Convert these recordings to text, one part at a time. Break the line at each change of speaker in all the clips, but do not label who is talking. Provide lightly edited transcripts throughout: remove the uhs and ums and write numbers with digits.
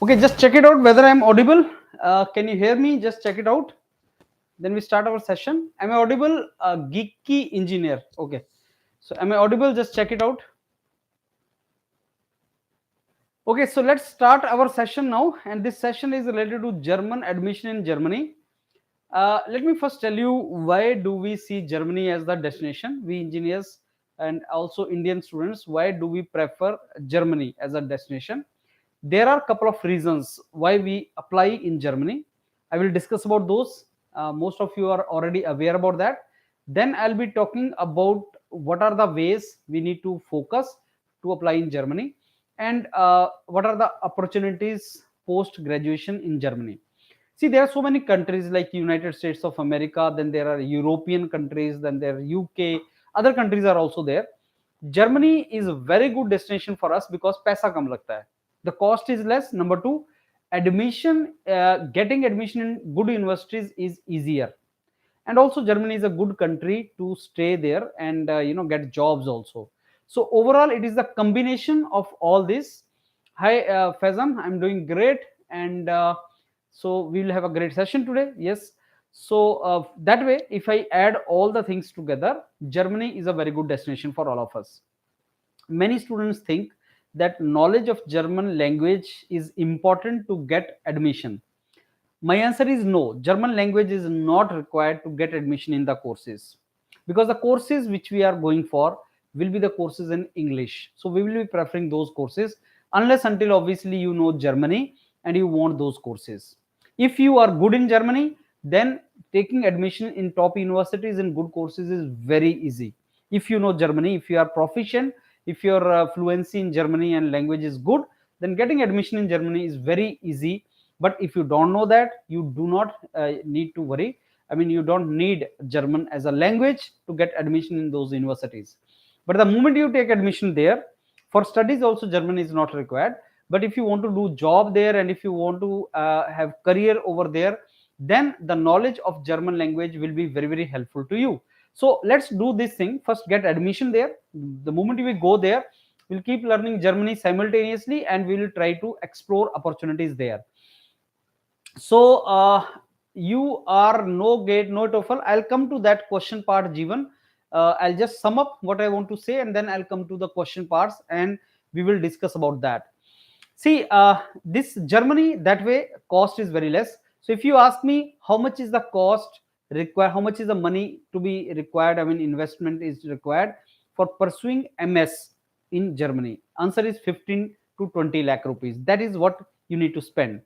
Okay, just check it out whether I'm audible. Can you hear me? Just check it out. Then we start our session. Am I audible? Geeky engineer. Okay. So am I audible? Just check it out. Okay, so let's start our session now. And this session is related to German admission in Germany. Let me first tell you, why do we see Germany as the destination? We engineers and also Indian students, why do we prefer Germany as a destination? There are a couple of reasons why we apply in Germany. I will discuss about those. Most of you are already aware about that. Then I'll be talking about what are the ways we need to focus to apply in Germany, and what are the opportunities post graduation in Germany. See, there are so many countries like United States of America, then there are European countries, then there are UK, other countries are also there. Germany is a very good destination for us because पैसा कम लगता है. The cost is less. Number two, admission, getting admission in good universities is easier. And also Germany is a good country to stay there and get jobs also. So overall, it is the combination of all this. Hi, Faizan, I'm doing great, and so we'll have a great session today. Yes. So that way, if I add all the things together, Germany is a very good destination for all of us. Many students think that knowledge of German language is important to get admission. My answer is no. German language is not required to get admission in the courses, because the courses which we are going for will be the courses in English. So we will be preferring those courses unless until obviously you know Germany and you want those courses. If you are good in Germany, then taking admission in top universities in good courses is very easy. If you know Germany, if you are proficient, if your fluency in Germany and language is good, then getting admission in Germany is very easy. But if you don't know that, you do not need to worry. I mean, you don't need German as a language to get admission in those universities. But the moment you take admission there, for studies also German is not required. But if you want to do job there, and if you want to have career over there, then the knowledge of German language will be very, very helpful to you. So let's do this thing. First, get admission there. The moment we go there, we'll keep learning Germany simultaneously, and we will try to explore opportunities there. So you are no gate, no TOEFL. I'll come to that question part, Jeevan. I'll just sum up what I want to say, and then I'll come to the question parts, and we will discuss about that. See, this Germany, that way cost is very less. So if you ask me how much is the cost required, how much is the money to be required, I mean investment is required for pursuing MS in Germany, answer is 15 to 20 lakh rupees. That is what you need to spend.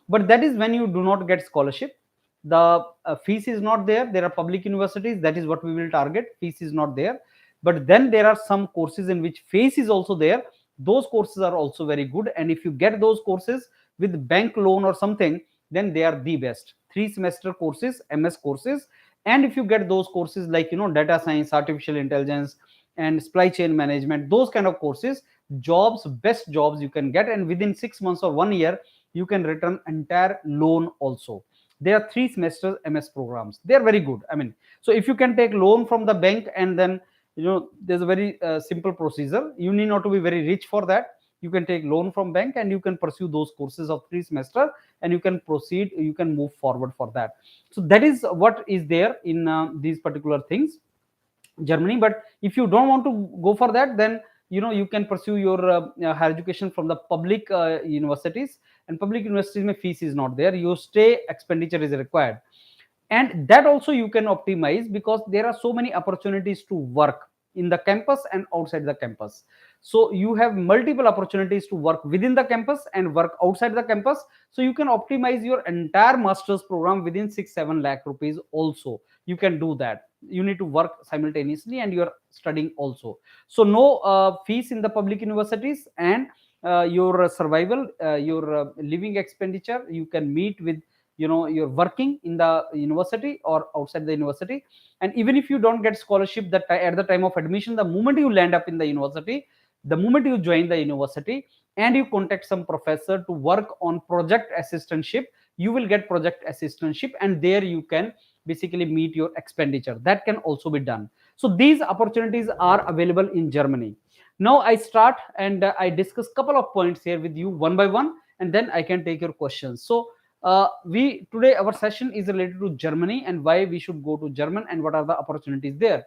But that is when you do not get scholarship. The fees is not there. There are public universities, that is what we will target. Fees is not there. But then there are some courses in which fees is also there. Those courses are also very good, and if you get those courses with bank loan or something, then they are the best. 3 semester courses, MS courses. And if you get those courses like data science, artificial intelligence, and supply chain management, those kind of courses, jobs, best jobs you can get, and within 6 months or 1 year you can return entire loan also. There are 3 semesters MS programs. They are very good. I mean, so if you can take loan from the bank, and then there's a very simple procedure. You need not to be very rich for that. You can take loan from bank, and you can pursue those courses of 3 semester, and you can proceed, you can move forward for that. So that is what is there in these particular things, Germany. But if you don't want to go for that, then you can pursue your higher education from the public universities. And public universities mein fees is not there, your stay expenditure is required. And that also you can optimize, because there are so many opportunities to work in the campus and outside the campus. So you have multiple opportunities to work within the campus and work outside the campus. So you can optimize your entire master's program within 6-7 lakh rupees also. You can do that. You need to work simultaneously, and you're studying also. So no fees in the public universities, and your survival, your living expenditure, you can meet with you're working in the university or outside the university. And even if you don't get scholarship that at the time of admission, the moment you land up in the university, the moment you join the university and you contact some professor to work on project assistantship, you will get project assistantship, and there you can basically meet your expenditure. That can also be done. So these opportunities are available in Germany. Now I start, and I discuss couple of points here with you one by one, and then I can take your questions. So we today our session is related to Germany and why we should go to German and what are the opportunities there.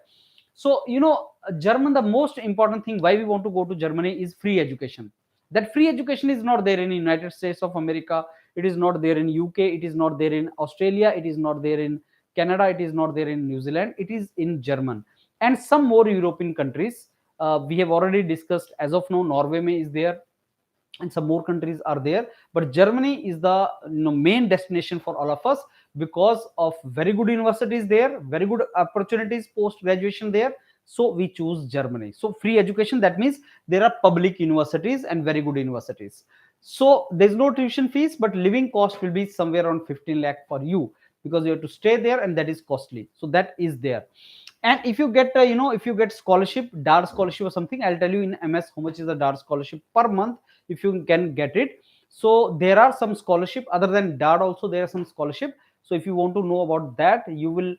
So German, the most important thing why we want to go to Germany is free education. That free education is not there in United States of America, it is not there in UK, it is not there in Australia, it is not there in Canada, it is not there in New Zealand, it is in German and some more European countries. We have already discussed as of now Norway is there and some more countries are there, but Germany is the main destination for all of us because of very good universities there, very good opportunities post graduation there. So we choose Germany. So free education, that means there are public universities and very good universities. So there's no tuition fees, but living cost will be somewhere around 15 lakh for you because you have to stay there and that is costly. So that is there. And if you get if you get scholarship, DAR scholarship or something, I'll tell you in MS how much is the DAR scholarship per month if you can get it. So there are some scholarship other than DAR, also there are some scholarship. So if you want to know about that, you will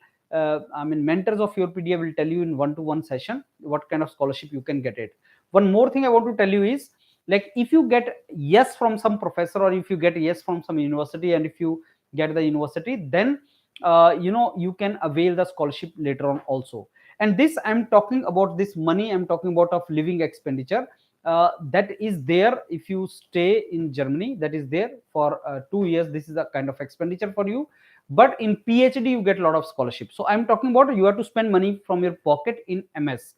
mentors of your PDA will tell you in one-to-one session what kind of scholarship you can get it. One more thing I want to tell you is, like, if you get yes from some professor or if you get yes from some university and if you get the university, then you can avail the scholarship later on also. And this I'm talking about, this money I'm talking about of living expenditure, that is there if you stay in Germany, that is there for 2 years. This is a kind of expenditure for you. But in PhD you get a lot of scholarship. So I'm talking about you have to spend money from your pocket in MS.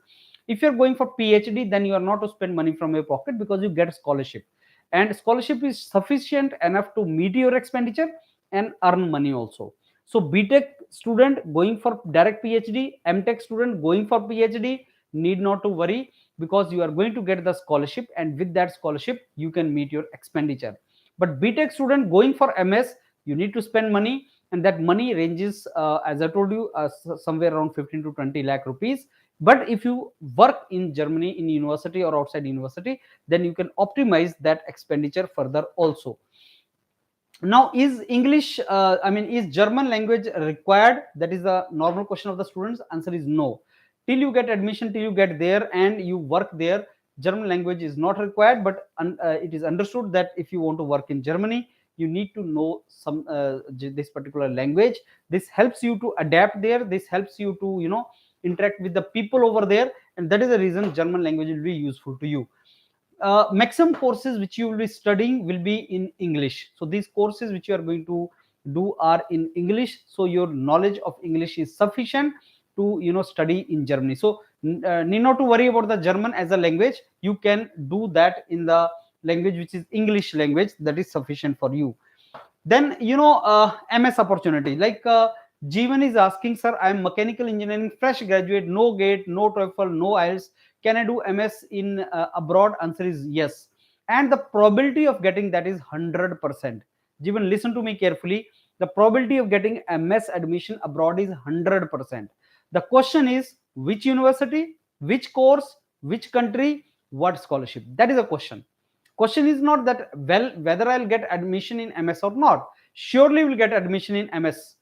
If you're going for PhD, then you are not to spend money from your pocket because you get scholarship, and scholarship is sufficient enough to meet your expenditure and earn money also. So BTech student going for direct PhD, MTech student going for PhD need not to worry because you are going to get the scholarship, and with that scholarship you can meet your expenditure. But BTech student going for MS, you need to spend money, and that money ranges as I told you somewhere around 15 to 20 lakh rupees. But if you work in Germany in university or outside university, then you can optimize that expenditure further also. Now, is English is German language required? That is the normal question of the students. Answer is no. Till you get admission, till you get there and you work there, German language is not required. But it is understood that if you want to work in Germany, you need to know some this particular language. This helps you to adapt there, this helps you to interact with the people over there, and that is the reason German language will be useful to you. Maximum courses which you will be studying will be in English. So these courses which you are going to do are in English. So your knowledge of English is sufficient to study in Germany. So need not to worry about the German as a language. You can do that in the language which is English language. That is sufficient for you. Then MS opportunity, like Jeevan is asking, sir, I am mechanical engineering fresh graduate, no gate, no TOEFL, no IELTS, can I do MS in abroad? Answer is yes, and the probability of getting that is 100%. Jeevan, listen to me carefully. The probability of getting MS admission abroad is 100%. The question is which university, which course, which country, what scholarship. That is a question. Question is not that, well, whether I'll get admission in MS or not. Surely will get admission in MS.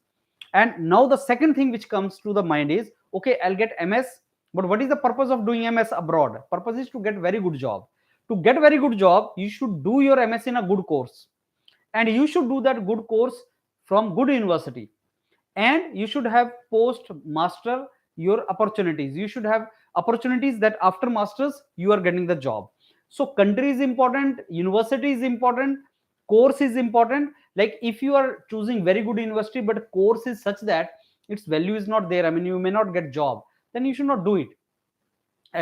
And now the second thing which comes to the mind is, okay, I'll get MS, but what is the purpose of doing MS abroad? Purpose is to get very good job. To get very good job, you should do your MS in a good course, and you should do that good course from good university, and you should have post master your opportunities. You should have opportunities that after masters you are getting the job. So country is important, university is important, course is important. Like if you are choosing very good university but course is such that its value is not there, you may not get job, then you should not do it.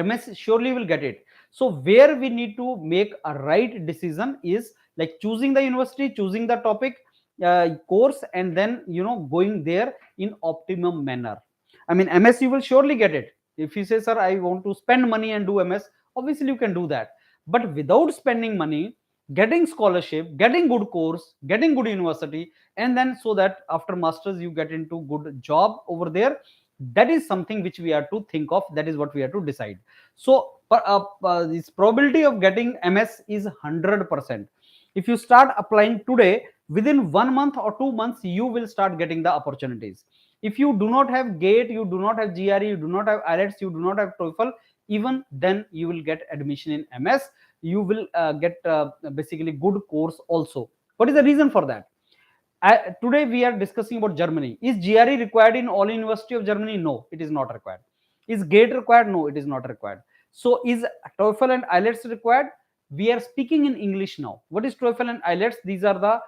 MS surely will get it. So where we need to make a right decision is like choosing the university, choosing the topic, course, and then going there in optimum manner. MS you will surely get it. If you say, sir, I want to spend money and do MS, obviously you can do that. But without spending money, getting scholarship, getting good course, getting good university, and then so that after masters you get into good job over there, that is something which we have to think of. That is what we have to decide. So this probability of getting MS is 100%. If you start applying today, within 1 month or 2 months you will start getting the opportunities. If you do not have GATE, you do not have GRE, you do not have IELTS, you do not have TOEFL, even then you will get admission in MS. you will get basically good course also. What is the reason for that? Today we are discussing about Germany. Is GRE required in all University of Germany? No, it is not required. Is GATE required? No, it is not required. So is TOEFL and IELTS required? We are speaking in English now. What is TOEFL and IELTS? These are the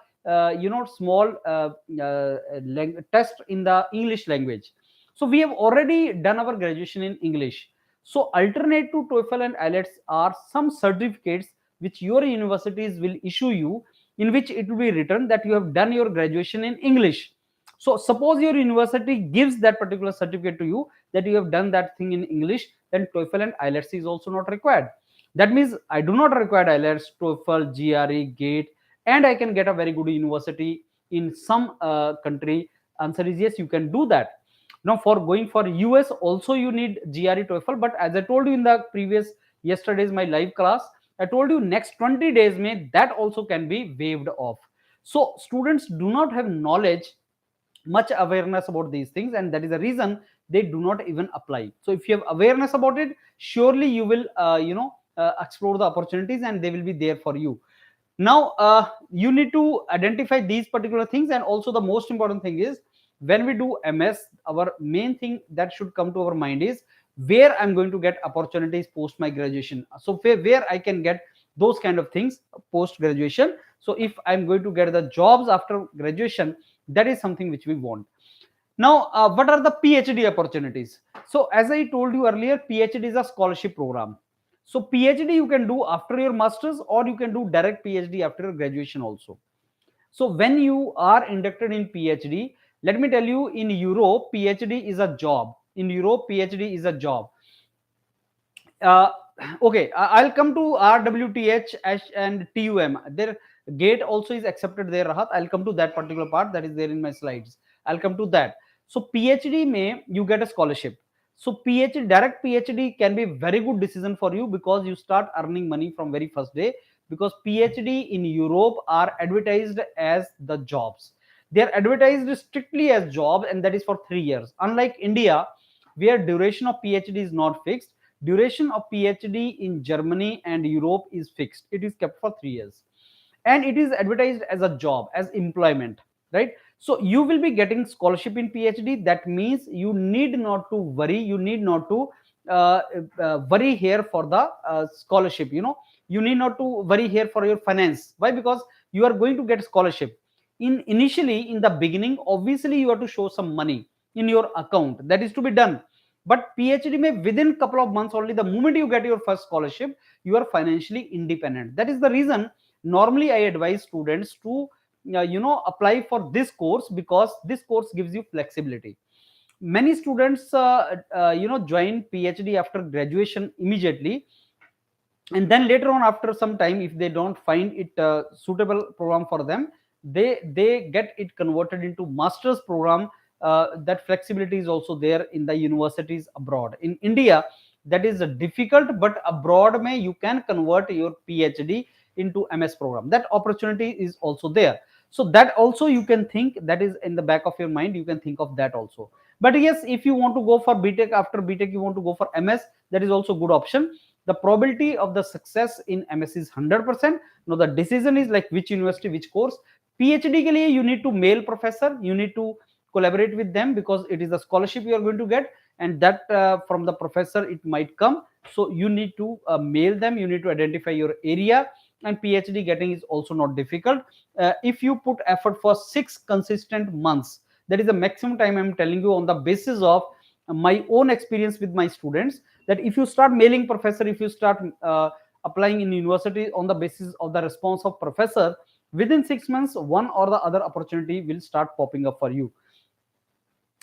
small test in the English language. So we have already done our graduation in English. So alternate to TOEFL and IELTS are some certificates which your universities will issue you, in which it will be written that you have done your graduation in English. So suppose your university gives that particular certificate to you that you have done that thing in English, then TOEFL and IELTS is also not required. That means I do not require IELTS, TOEFL, GRE, GATE, and I can get a very good university in some country. Answer is yes, you can do that. Now for going for US also you need GRE, TOEFL, but as I told you in the previous yesterday's my live class, I told you next 20 days may that also can be waived off. So students do not have knowledge, much awareness about these things, and that is the reason they do not even apply. So if you have awareness about it, surely you will explore the opportunities and they will be there for you. Now you need to identify these particular things, and also the most important thing is when we do MS, our main thing that should come to our mind is where I'm going to get opportunities post my graduation. So where I can get those kind of things post graduation. So if I'm going to get the jobs after graduation, that is something which we want. Now what are the PhD opportunities? So as I told you earlier, PhD is a scholarship program. So PhD you can do after your masters, or you can do direct PhD after your graduation also. So when you are inducted in PhD, let me tell you, in Europe PhD is a job. In Europe PhD is a job. uh, okay, I'll come to RWTH and TUM. Their GATE also is accepted there, Rahat. I'll come to that particular part that is there in my slides. I'll come to that. So PhD may you get a scholarship. So PhD, direct PhD can be very good decision for you because you start earning money from very first day, because PhD in Europe are advertised as the jobs. They are advertised strictly as job, and that is for 3 years. Unlike India, where duration of PhD is not fixed, duration of PhD in Germany and Europe is fixed. It is kept for 3 years, and it is advertised as a job, as employment, right? So you will be getting scholarship in PhD. That means you need not to worry. You need not to worry here for the scholarship. You need not to worry here for your finance. Why? Because you are going to get scholarship. Initially in the beginning, obviously you have to show some money in your account. That is to be done. But PhD may within couple of months only, the moment you get your first scholarship, you are financially independent. That is the reason normally I advise students to apply for this course, because this course gives you flexibility. Many students join PhD after graduation immediately, and then later on after some time, if they don't find it suitable program for them, they get it converted into master's program. That flexibility is also there in the universities abroad. In India that is difficult, but abroad may you can convert your PhD into MS program. That opportunity is also there. So that also you can think, that is in the back of your mind, you can think of that also. But yes, if you want to go for BTech, after BTech you want to go for MS, that is also good option. The probability of the success in MS is 100%. Now the decision is like which university, which course. PhD ke liye you need to mail professor, you need to collaborate with them, because it is a scholarship you are going to get, and that from the professor it might come. So you need to mail them, you need to identify your area. And PhD getting is also not difficult. If you put effort for 6 consistent months, that is the maximum time I'm telling you, on the basis of my own experience with my students, that if you start mailing professor, if you start applying in university on the basis of the response of professor, within 6 months one or the other opportunity will start popping up for you.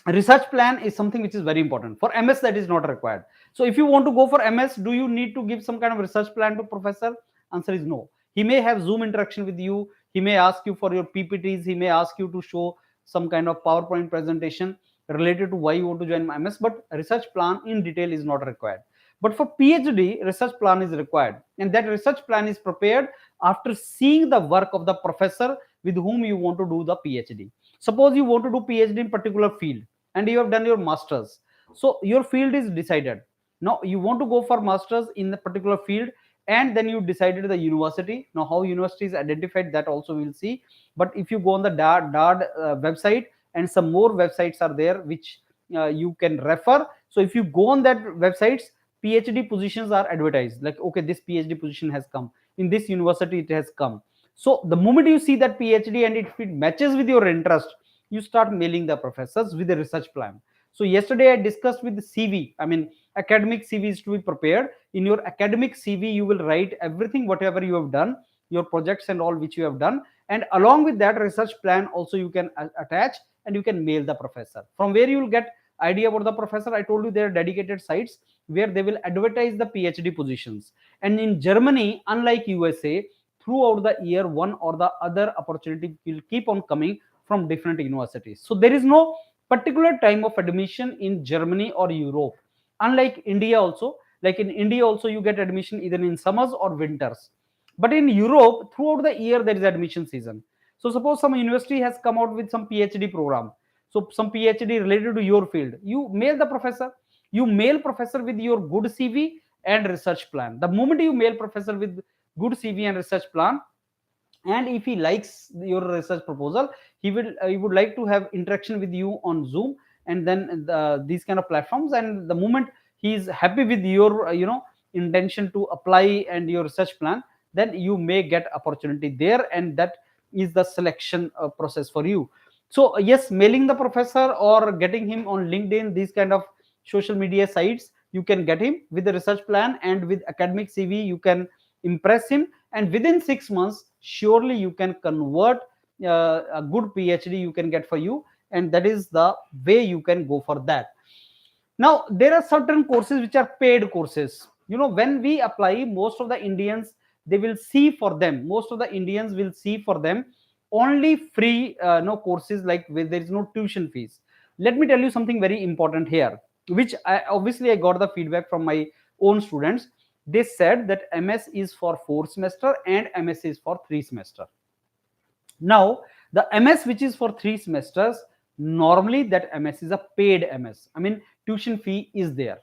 Research plan is something which is very important. For MS that is not required. So if you want to go for MS, do you need to give some kind of research plan to professor? Answer is no. He may have Zoom interaction with you, he may ask you for your PPTs, he may ask you to show some kind of PowerPoint presentation related to why you want to join MS, but research plan in detail is not required. But for PhD, research plan is required, and that research plan is prepared after seeing the work of the professor with whom you want to do the PhD. Suppose you want to do PhD in particular field and you have done your masters. So your field is decided. Now you want to go for masters in the particular field, and then you decided the university. Now how university is identified, that also we'll see. But if you go on the DARD website, and some more websites are there which you can refer. So if you go on that websites, PhD positions are advertised, like okay, this PhD position has come in this university, it has come. So the moment you see that PhD and if it matches with your interest, you start mailing the professors with a research plan. So yesterday I discussed with the CV. I mean, academic CV is to be prepared. In your academic CV, you will write everything whatever you have done, your projects and all which you have done, and along with that research plan also you can attach, and you can mail the professor. From where you will get idea about the professor, I told you there are dedicated sites where they will advertise the PhD positions. And in Germany, unlike USA, throughout the year one or the other opportunity will keep on coming from different universities. So there is no particular time of admission in Germany or Europe, unlike India also. Like in India also you get admission either in summers or winters, but in Europe throughout the year there is admission season. So suppose some university has come out with some PhD program, so some PhD related to your field, you mail the professor. You mail professor with your good CV and research plan. The moment you mail professor with good CV and research plan, and if he likes your research proposal, he would like to have interaction with you on Zoom, and then these kind of platforms. And the moment he is happy with your intention to apply and your research plan, then you may get opportunity there, and that is the selection process for you. So yes, mailing the professor or getting him on LinkedIn, these kind of social media sites, you can get him with the research plan and with academic CV, you can impress him, and within 6 months surely you can convert a good PhD you can get for you, and that is the way you can go for that. Now there are certain courses which are paid courses. When we apply, most of the Indians, they will see for them, most of the Indians will see for them only free no courses, like where there is no tuition fees. Let me tell you something very important here, which I got the feedback from my own students. They said that MS is for 4 semester and MS is for 3 semester. Now the MS which is for 3 semesters, normally that MS is a paid MS. I mean, tuition fee is there.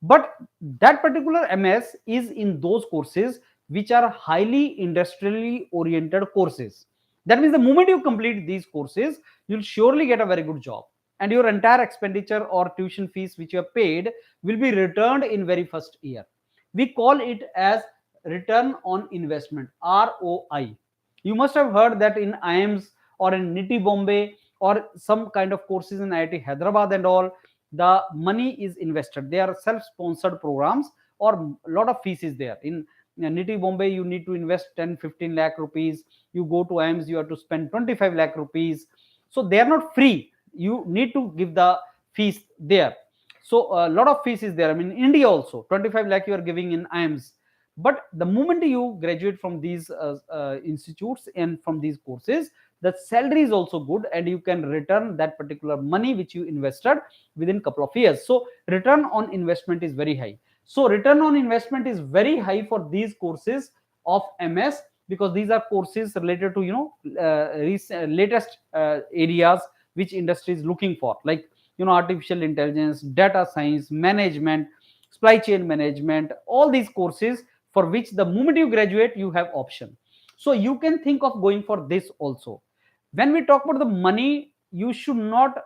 But that particular MS is in those courses which are highly industrially oriented courses. That means the moment you complete these courses, you'll surely get a very good job, and your entire expenditure or tuition fees which you have paid will be returned in very first year. We call it as return on investment, ROI. You must have heard that in IIMs or in NITI Bombay or some kind of courses in IIT Hyderabad and all, the money is invested. They are self-sponsored programs, or a lot of fees is there. In NITI Bombay, you need to invest 10-15 lakh rupees. You go to IIMs, you have to spend 25 lakh rupees. So they are not free. You need to give the fees there. So a lot of fees is there. I mean, in India also, 25 lakh you are giving in IIMs. But the moment you graduate from these institutes and from these courses, the salary is also good, and you can return that particular money which you invested within couple of years. So return on investment is very high. So return on investment is very high for these courses of MS, because these are courses related to latest areas which industry is looking for, like artificial intelligence, data science, management, supply chain management, all these courses for which the moment you graduate you have option. So you can think of going for this also. When we talk about the money, you should not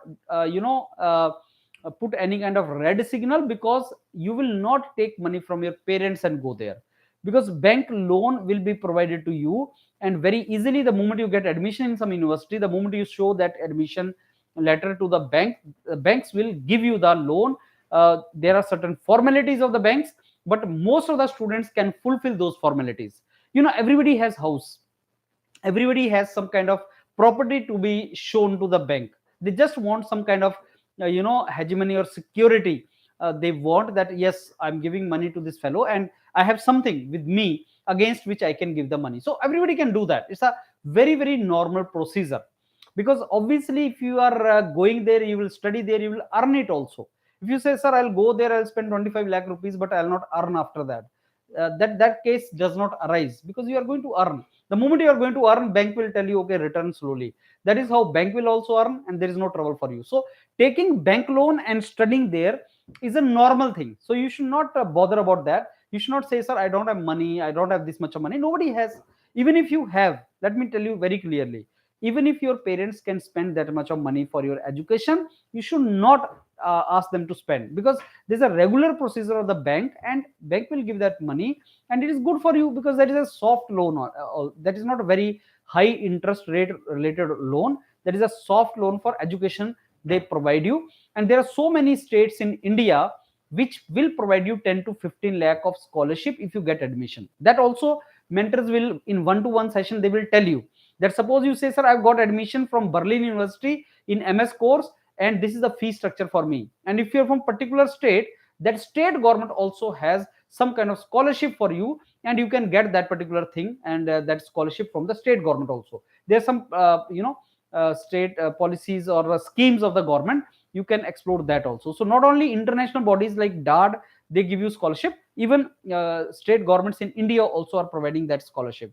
put any kind of red signal, because you will not take money from your parents and go there, because bank loan will be provided to you, and very easily the moment you get admission in some university, the moment you show that admission letter to the bank, the banks will give you the loan. There are certain formalities of the banks, but most of the students can fulfill those formalities. Everybody has house, everybody has some kind of property to be shown to the bank. They just want some kind of hegemony or security. They want that, yes, I'm giving money to this fellow and I have something with me against which I can give the money. So everybody can do that. It's a very very normal procedure, because obviously if you are going there, you will study there, you will earn it also. If you say, sir, I'll go there, I'll spend 25 lakh rupees, but I'll not earn after that, that case does not arise, because you are going to earn. The moment you are going to earn, bank will tell you, okay, return slowly. That is how bank will also earn, and there is no trouble for you. So taking bank loan and studying there is a normal thing. So you should not bother about that. You should not say, sir, I don't have money, I don't have this much of money. Nobody has. Even if you have, let me tell you very clearly, even if your parents can spend that much of money for your education, you should not ask them to spend, because there's a regular procedure of the bank, and bank will give that money, and it is good for you because that is a soft loan, that is not a very high interest rate related loan. That is a soft loan for education they provide you. And there are so many states in India which will provide you 10 to 15 lakh of scholarship if you get admission. That also mentors will, in one-to-one session, they will tell you that, suppose you say, sir, I've got admission from Berlin University in MS course, and this is the fee structure for me. And if you're from particular state, that state government also has some kind of scholarship for you, and you can get that particular thing, and that scholarship from the state government also. There's some state policies or schemes of the government, you can explore that also. So not only international bodies like DARD, they give you scholarship, even state governments in India also are providing that scholarship.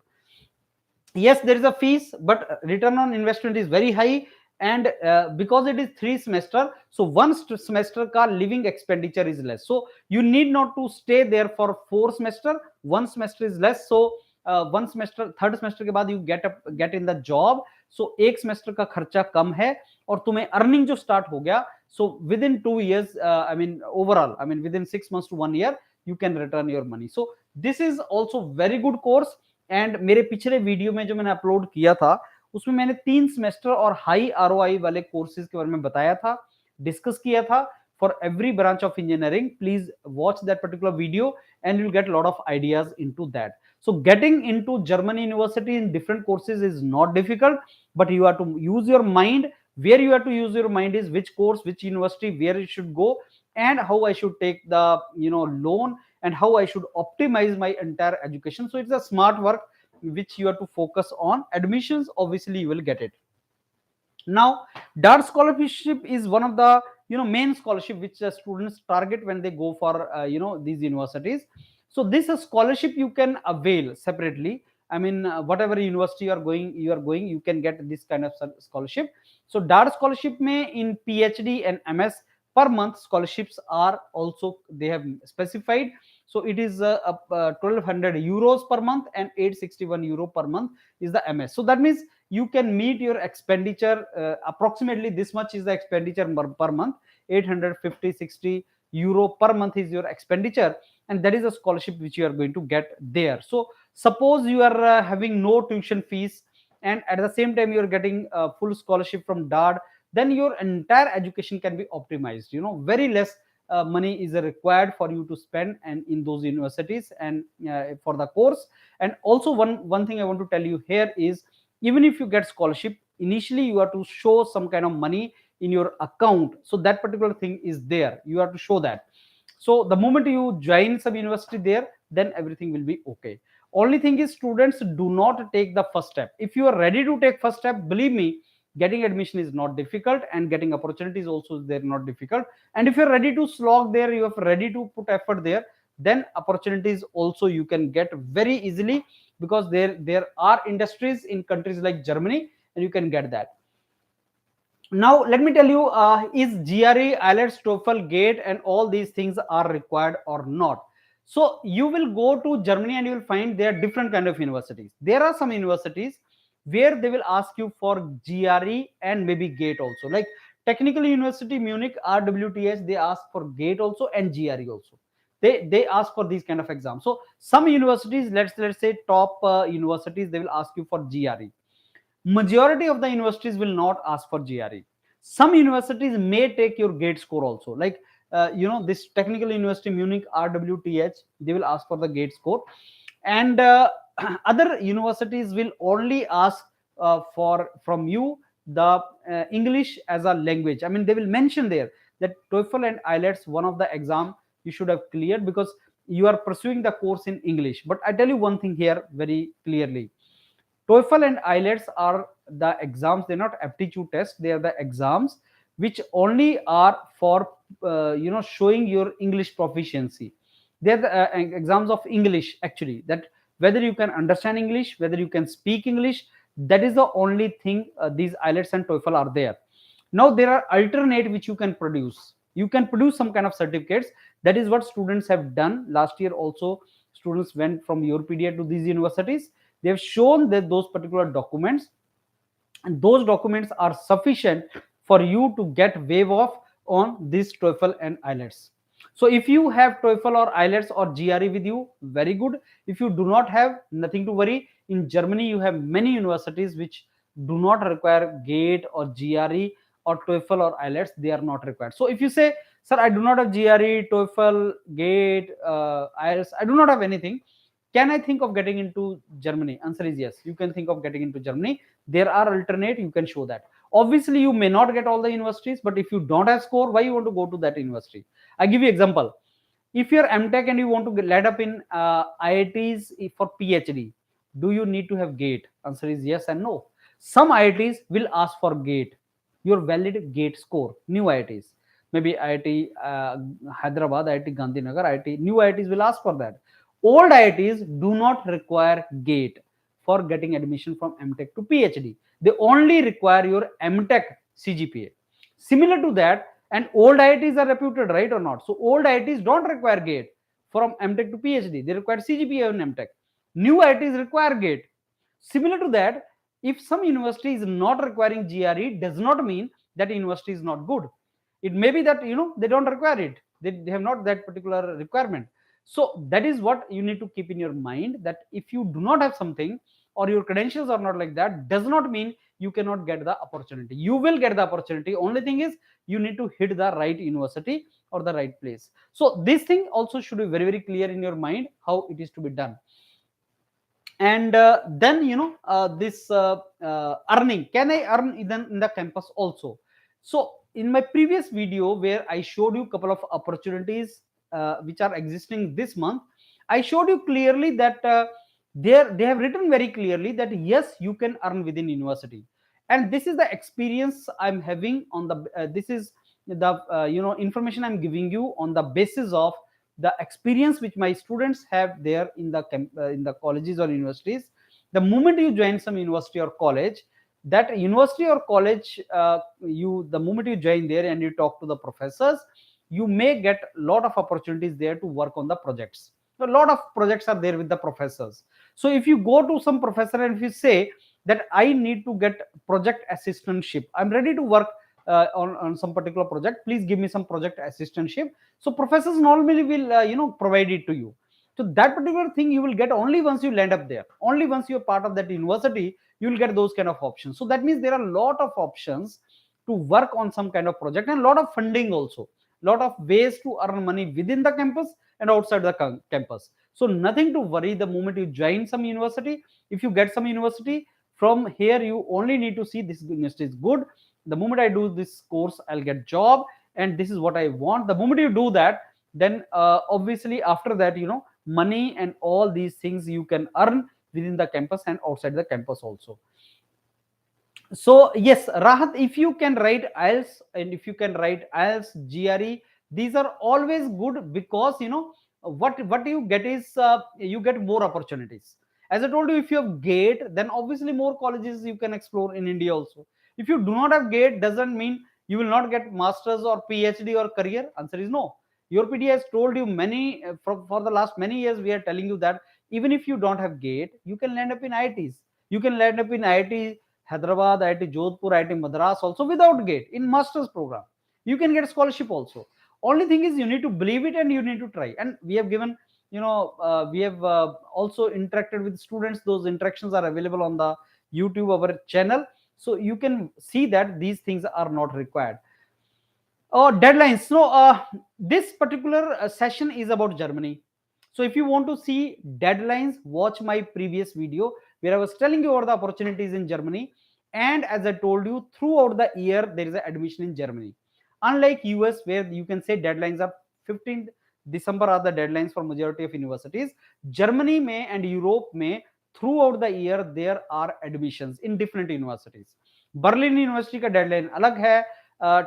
Yes, there is a fees, but return on investment is very high. And because it is 3 semester, so one semester ka living expenditure is less, so you need not to stay there for 4 semester. One semester is less, so one semester, third semester के बाद you get in the job, so एक semester का खर्चा कम है, और तुम्हें earning जो start हो गया, so within 2 years, I mean overall, I mean within 6 months to 1 year, you can return your money. So this is also very good course. And मेरे पिछले वीडियो में जो मैंने अपलोड किया था, उसमें मैंने 3 सेमेस्टर और हाई आरओआई वाले कोर्सेज के बारे में बताया था, डिस्कस किया था for every branch of engineering. Please watch that particular video and you will get lot of ideas into that. So getting into German university in different courses is not difficult, but you have to use your mind. Where you have to use your mind is which course, which university, where it should go, and how I should take the loan, and how I should optimize my entire education. So it's a smart work which you have to focus on. Admissions, obviously you will get it. Now DART scholarship is one of the main scholarship which the students target when they go for these universities. So this scholarship you can avail separately. I mean whatever university you are going, you can get this kind of scholarship. So DART scholarship may in PhD and MS per month scholarships are also, they have specified. So it is 1200 euros per month, and 861 euro per month is the MS. So that means you can meet your expenditure, approximately this much is the expenditure per month. 850-60 euro per month is your expenditure, and that is a scholarship which you are going to get there. So suppose you are having no tuition fees, and at the same time you are getting full scholarship from DARD, then your entire education can be optimized. Very less money is required for you to spend and in those universities and for the course. And also one thing I want to tell you here is, even if you get scholarship, initially you have to show some kind of money in your account, so that particular thing is there, you have to show that. So the moment you join some university there, then everything will be okay. Only thing is, students, do not take the first step. If you are ready to take first step, believe me, getting admission is not difficult, and getting opportunities also they're not difficult. And if you're ready to slog there, you are ready to put effort there, then opportunities also you can get very easily, because there are industries in countries like Germany, and you can get that. Now let me tell you, is GRE, IELTS, TOEFL, GATE and all these things are required or not? So you will go to Germany and you will find there are different kind of universities. There are some universities where they will ask you for GRE and maybe GATE also, like Technical University Munich, RWTH, they ask for GATE also and GRE also. They ask for these kind of exams. So some universities, let's say top universities, they will ask you for GRE. Majority of the universities will not ask for GRE. Some universities may take your GATE score also, like this Technical University Munich, RWTH, they will ask for the GATE score. And other universities will only ask from you the English as a language. I mean, they will mention there that TOEFL and IELTS, one of the exam you should have cleared, because you are pursuing the course in English. But I tell you one thing here very clearly, TOEFL and IELTS are the exams, they're not aptitude tests, they are the exams which only are for showing your English proficiency. They're the exams of English actually, that whether you can understand English, whether you can speak English, that is the only thing these IELTS and TOEFL are there. Now there are alternate which you can produce. You can produce some kind of certificates. That is what students have done last year also. Students went from Europedia to these universities. They have shown that those particular documents, and those documents are sufficient for you to get waive off on this TOEFL and IELTS. So if you have TOEFL or IELTS or GRE with you, very good. If you do not have, nothing to worry. In Germany you have many universities which do not require GATE or GRE or TOEFL or IELTS. They are not required. So if you say, sir, I do not have GRE, TOEFL, GATE, IELTS, I do not have anything, can I think of getting into Germany? Answer is yes. You can think of getting into Germany. There are alternate. You can show that. Obviously, you may not get all the universities, but if you don't have score, why you want to go to that university? I give you example. If you're MTech and you want to land up in IITs for PhD, do you need to have GATE? Answer is yes and no. Some IITs will ask for GATE, your valid GATE score. New IITs, maybe IIT Hyderabad, IIT Gandhinagar, IIT, new IITs will ask for that. Old IITs do not require GATE for getting admission from MTech to PhD. They only require your MTech CGPA. Similar to that, and old IITs are reputed, right or not? So old IITs don't require GATE from MTech to PhD. They require CGPA in MTech. New IITs require GATE. Similar to that, if some university is not requiring GRE, does not mean that university is not good. It may be that they don't require it. They have not that particular requirement. So that is what you need to keep in your mind, that if you do not have something or your credentials are not like that, does not mean you cannot get the opportunity. You will get the opportunity. Only thing is you need to hit the right university or the right place. So this thing also should be very, very clear in your mind how it is to be done. And then this earning, can I earn in the campus also? So in my previous video where I showed you a couple of opportunities which are existing this month, I showed you clearly that they have written very clearly that yes, you can earn within university. And this is the experience I'm having on the this is the information I'm giving you on the basis of the experience which my students have there in the colleges or universities. The moment you join some university or college, that university or college, the moment you join there and you talk to the professors, you may get a lot of opportunities there to work on the projects. A lot of projects are there with the professors. So if you go to some professor and if you say that I need to get project assistantship, I'm ready to work on some particular project, please give me some project assistantship. So professors normally will provide it to you. So that particular thing you will get only once you land up there. Only once you're part of that university, you will get those kind of options. So that means there are a lot of options to work on some kind of project, and a lot of funding also, lot of ways to earn money within the campus and outside the campus. So nothing to worry the moment you join some university. If you get some university from here, you only need to see this university is good. The moment I do this course, I'll get job, and this is what I want. The moment you do that, then obviously after that, money and all these things you can earn within the campus and outside the campus also. So yes, Rahat, if you can write IELTS and if you can write IELTS, GRE, these are always good, because what you get is you get more opportunities. As I told you, if you have GATE, then obviously more colleges you can explore in India also. If you do not have GATE, doesn't mean you will not get masters or PhD or career. Answer is no. Your PD has told you many for the last many years. We are telling you that even if you don't have GATE, you can land up in IITs. You can land up in IIT Hyderabad, IIT Jodhpur, IIT Madras also without GATE in master's program. You can get scholarship also. Only thing is you need to believe it and you need to try. And we have given, we have also interacted with students. Those interactions are available on the YouTube, our channel. So you can see that these things are not required. Oh, deadlines. So this particular session is about Germany. So if you want to see deadlines, watch my previous video where I was telling you about the opportunities in Germany. And as I told you, throughout the year, there is an admission in Germany. Unlike US, where you can say deadlines are 15th December are the deadlines for majority of universities. Germany may and Europe may, throughout the year, there are admissions in different universities. Berlin University का deadline अलग है,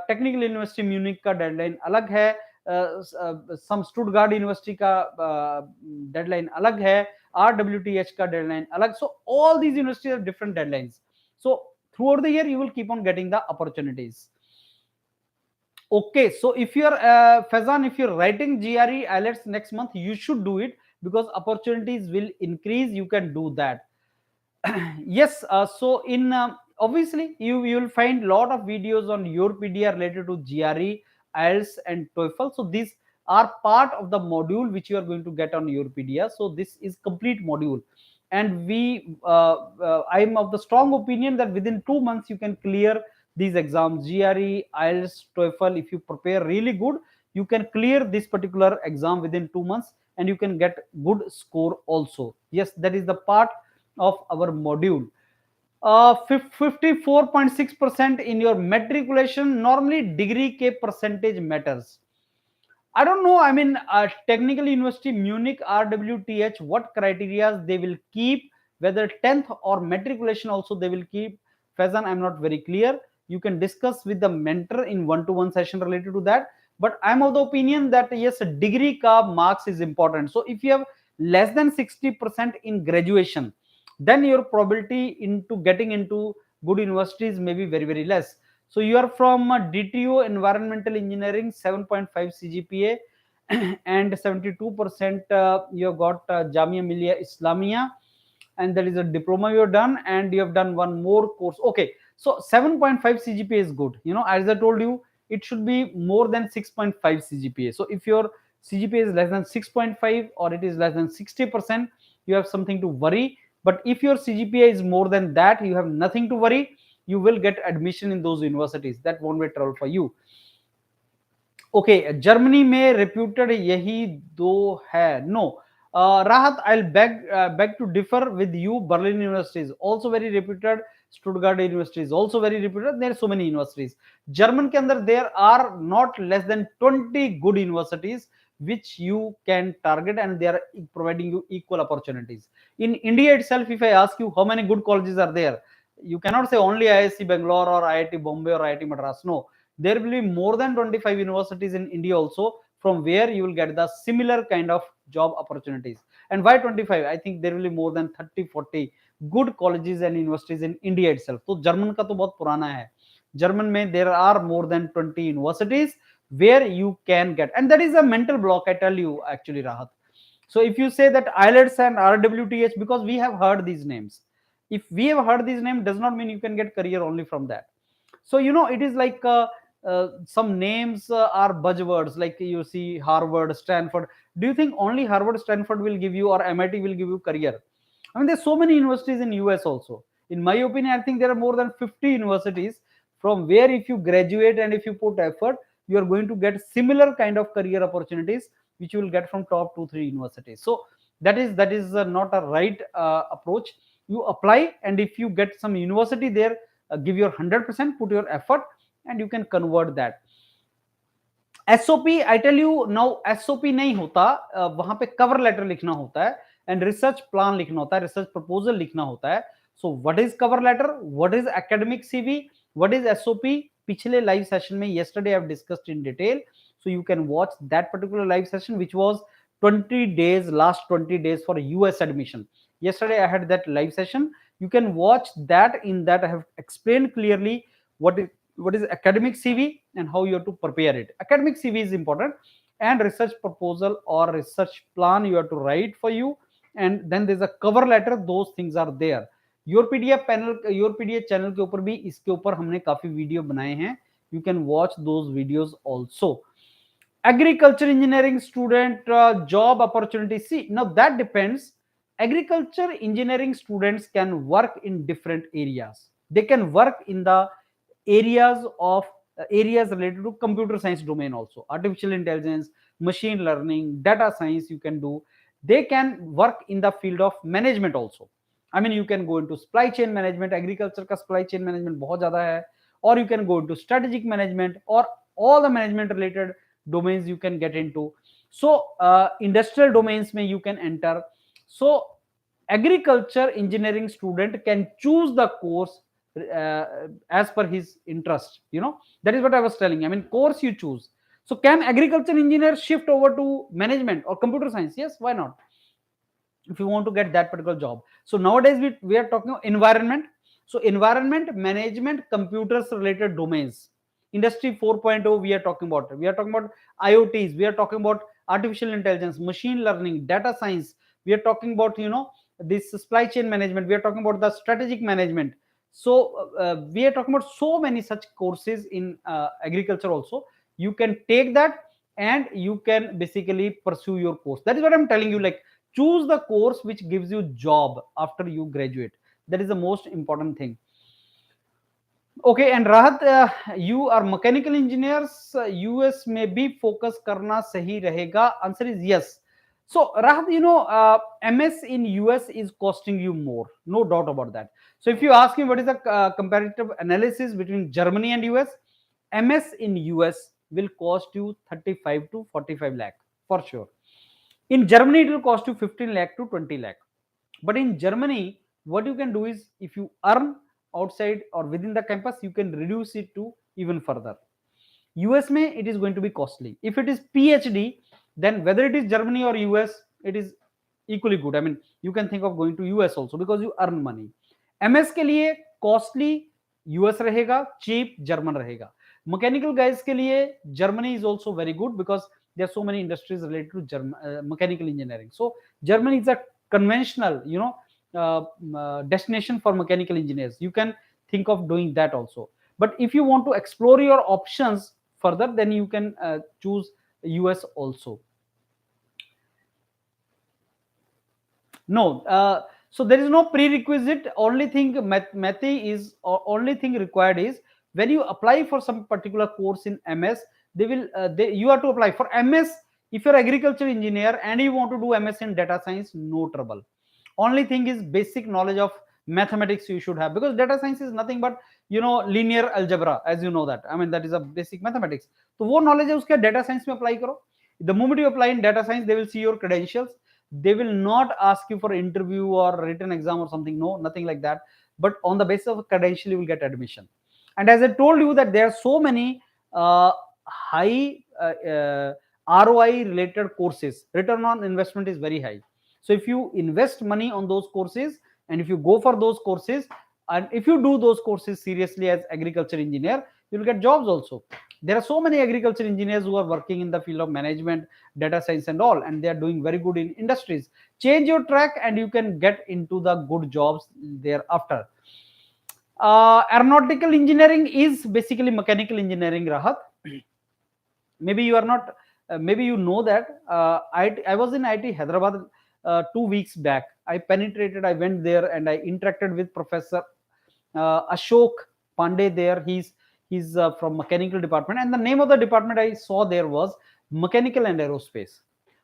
technical university Munich का deadline अलग है, सम Stuttgart university का deadline अलग है, RWTH का डेडलाइन अलग. So all these universities have different deadlines. So throughout the year you will keep on getting the opportunities. Okay, so if you're Fazan, if you're writing GRE Alerts next month, you should do it because opportunities will increase. You can do that. Yes, so in obviously you will find lot of videos on your PDR related to GRE, IELTS, and TOEFL. So these are part of the module which you are going to get on your PDR. So this is complete module, and I am of the strong opinion that within 2 months you can clear these exams, GRE, IELTS, TOEFL. If you prepare really good, you can clear this particular exam within 2 months, and you can get good score also. Yes, that is the part of our module. 54.6% in your matriculation. Normally degree के percentage matters. I don't know. I mean, technical university Munich RWTH, what criteria they will keep, whether 10th or matriculation also they will keep. Faizan, I'm not very clear. You can discuss with the mentor in one-to-one session related to that. But I'm of the opinion that yes, a degree ka marks is important. So if you have less than 60% in graduation, then your probability into getting into good universities may be very, very less. So you are from DTO Environmental Engineering, 7.5 CGPA, and 72% you have got Jamia Millia Islamia, and that is a diploma you have done, and you have done one more course. Okay, so 7.5 CGPA is good. You know, as I told you, it should be more than 6.5 CGPA. So if your CGPA is less than 6.5 or it is less than 60%, you have something to worry. But if your CGPA is more than that, you have nothing to worry. You will get admission in those universities. That won't be trouble for you. Okay, Germany में reputed यही दो है. No, राहत, आई beg to differ with you. Berlin University is also very reputed. Stuttgart University is also very reputed. There are so many universities. German के अंदर there are not less than 20 good universities which you can target, and they are providing you equal opportunities. In India itself, if I ask you how many good colleges are there, you cannot say only IISc Bangalore or IIT Bombay or IIT Madras. No, there will be more than 25 universities in India also, from where you will get the similar kind of job opportunities. And why 25? I think there will be more than 30-40 good colleges and universities in India itself. So German का तो बहुत पुराना है. German में there are more than 20 universities where you can get, and that is a mental block, I tell you, actually, Rahat. So if you say that IELTS and RWTH, because we have heard these names, if we have heard these names, does not mean you can get career only from that. So you know, it is like some names are buzzwords, like you see Harvard, Stanford. Do you think only Harvard, Stanford will give you, or MIT will give you career? I mean, there's so many universities in US also. In my opinion, I think there are more than 50 universities from where if you graduate and if you put effort, you are going to get similar kind of career opportunities which you will get from top 2-3 universities. So that is not a right approach. You apply, and if you get some university there, give your 100%, put your effort, and you can convert that. SOP, I tell you now, SOP नहीं होता, वहां पे cover letter लिखना होता है, and research plan लिखना होता है, रिसर्च प्रपोजल लिखना होता है. So what is cover letter, what is academic CV, what is SOP? पिछले लाइव सेशन में yesterday I have discussed in detail, so you can watch that particular live session which was 20 days, last 20 days for US admission. Yesterday I had that live session. You can watch that. In that I have explained clearly what is academic CV and how you have to prepare it. Academic CV is important, and research proposal or research plan you have to write for you, and then there's a cover letter. Those things are there. Your PDF panel, your PDF channel के ऊपर भी इसके ऊपर हमने काफी video बनाए हैं. You can watch those videos also. Agriculture engineering student job opportunity. See, now that depends. Agriculture engineering students can work in different areas. They can work in the areas related to computer science domain also, artificial intelligence, machine learning, data science. You can do. They can work in the field of management also. I mean, you can go into supply chain management. Agriculture का supply chain management बहुत ज़्यादा है. Or you can go into strategic management, or all the management related domains you can get into. So industrial domains में you can enter. So agriculture engineering student can choose the course as per his interest. You know, that is what I was telling. I mean, course you choose. So can agriculture engineer shift over to management or computer science? Yes, why not, if you want to get that particular job. So nowadays we are talking about environment. So environment management, computers related domains. Industry 4.0 we are talking about. We are talking about IoTs. We are talking about artificial intelligence, machine learning, data science. We are talking about, this supply chain management. We are talking about the strategic management. So we are talking about so many such courses in agriculture also. You can take that and you can basically pursue your course. That is what I'm telling you. Like, choose the course which gives you job after you graduate. That is the most important thing. Okay, and Rahat, you are mechanical engineers. US में भी focus करना सही रहेगा. Answer is yes. So Rahat, MS in US is costing you more, no doubt about that. So if you ask me what is the comparative analysis between Germany and US, MS in US will cost you 35 to 45 lakh for sure. In Germany, it will cost you 15 lakh to 20 lakh. But in Germany, what you can do is, if you earn outside or within the campus, you can reduce it to even further. US may it is going to be costly. If it is PhD, then whether it is Germany or US, it is equally good. I mean, you can think of going to US also because you earn money. MS के लिए costly US रहेगा, cheap German रहेगा. Mechanical guys के लिए Germany is also very good because there are so many industries related to mechanical engineering. So Germany is a conventional, destination for mechanical engineers. You can think of doing that also. But if you want to explore your options further, then you can choose US also. No, so there is no prerequisite. Only thing only thing required is when you apply for some particular course in MS, you have to apply for MS. If you're agriculture engineer and you want to do MS in data science, no trouble. Only thing is basic knowledge of mathematics you should have, because data science is nothing but linear algebra, as you know that. I mean, that is a basic mathematics. So वो knowledge है उसके data science में apply करो. The moment you apply in data science, they will see your credentials. They will not ask you for interview or written exam or something. No, nothing like that. But on the basis of credential, you will get admission. And as I told you that there are so many high ROI related courses. Return on investment is very high. So if you invest money on those courses and if you go for those courses and if you do those courses seriously as agriculture engineer, you will get jobs also. There are so many agriculture engineers who are working in the field of management, data science and all, and they are doing very good in industries. Change your track and you can get into the good jobs thereafter. Aeronautical engineering is basically mechanical engineering, Rahat. Maybe you are not, maybe you know that. I was in IT Hyderabad 2 weeks back. I went there and I interacted with Professor Ashok Pandey there. He's from mechanical department, and the name of the department I saw there was mechanical and aerospace.